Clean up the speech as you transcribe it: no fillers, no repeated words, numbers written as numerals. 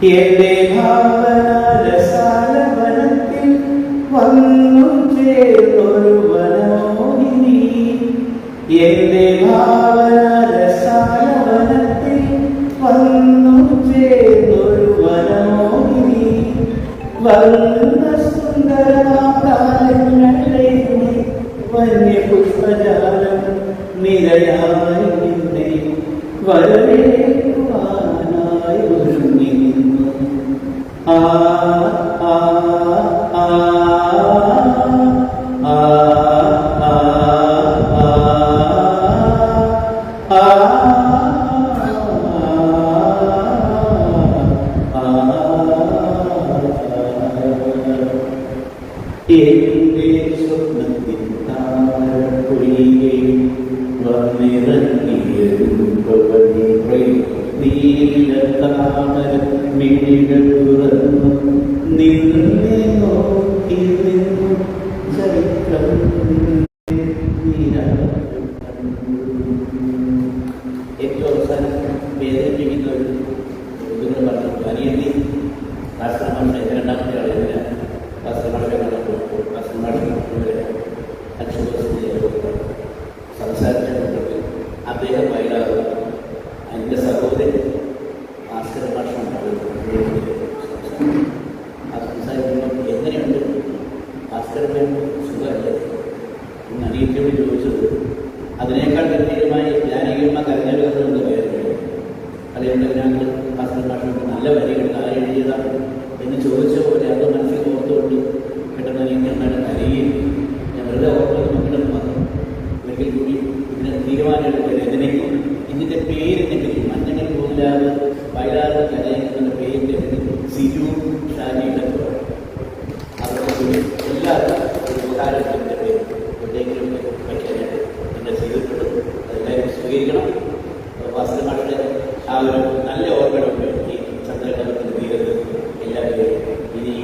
എന്റെ ഭാവനരസാലവനത്തിൽ വന്നു ചേർന്നൊരു വനമോഹിനി. എന്റെ ഭാവനരസാലവനത്തിൽ വന്നു ചേർന്നൊരു വനമോഹിനി. വന്ന സുന്ദരമാലങ്ങളുടെ വന്യപുഷ്പജാലം നിരയായി നിന്നെ വരവേൽക്കുവാനായി ഒരുങ്ങി നിന്നു. ആ ആ ആ ആ എന്റെ സ്വപ്നത്തിൻ താരപ്പൊഴികയും നീലത്താമര മിഴികൾ തുറന്നു നിന്നെ നോക്കി നിന്നു ചരിത്രം. ഏറ്റവും അവസാനം വേദനിപ്പിക്കുന്ന ഒരു ഇതുങ്ങൾ പറഞ്ഞു. അനിയത്തി കാസർഗോഡ് രണ്ടാമത്തെ ആളില്ല. കാസർഗോഡ് കണ്ടപ്പോൾ കാസർഗോഡ് അച്ഛൻ്റെ സംസാരിച്ചിട്ടുണ്ട്. അദ്ദേഹം വൈകാതെ എൻ്റെ സഹോദരൻ ഭാസ്കര ഭാഷമാണ് ആ സംസാരിക്കുമ്പോൾ എങ്ങനെയുണ്ട് ഭാസ്കരൻ്റെ സുഖമല്ലേ എന്ന് അനിയത്തിയോട് ചോദിച്ചത്. അതിനേക്കാൾ ഗംഭീരമായി ജാനകിയമ്മ കരഞ്ഞെടുക്കുന്നത് കയറുകയാണ്. അതുകൊണ്ട് ഞങ്ങൾ ഭാസ്കര ഭാഷ നല്ല വരികൾ ആര് എഴുതിയതാണ് എന്ന് ചോദിച്ച പോലെ അത് മനസ്സിൽ ഓർത്തുകൊണ്ട് പെട്ടെന്ന് അനിയത്തിയമ്മയുടെ കരയുകയും ഞാൻ വെറുതെ ഓർക്കുന്നത് നോക്കിയിട്ട് മാത്രം ഒരിക്കൽ കൂടി ഇതിന് തീരുമാനമെടുക്കുക. എന്തിനേക്കും ഇതിൻ്റെ പേരെന്നെ മഞ്ഞങ്ങൾ പോലാതെ വയലാറ് കരയുന്ന പേരിൻ്റെ സിജു ഷാജിയുടെ അതുകൊണ്ട് എല്ലാവരും ഒരു ഉപകാരത്തിൻ്റെ പേര് എവിടെയെങ്കിലും വയ്ക്കാനായിട്ട് നിങ്ങൾ ചെയ്തിട്ടുണ്ട്. അതെല്ലാവരും സ്വീകരിക്കണം. വാസ്തവമായിട്ട് ആ ഒരു നല്ല ഓർമ്മയുടെ ഈ ചന്ദ്രകാലത്തിൻ്റെ തീരത്ത് എല്ലാവരും ഇനി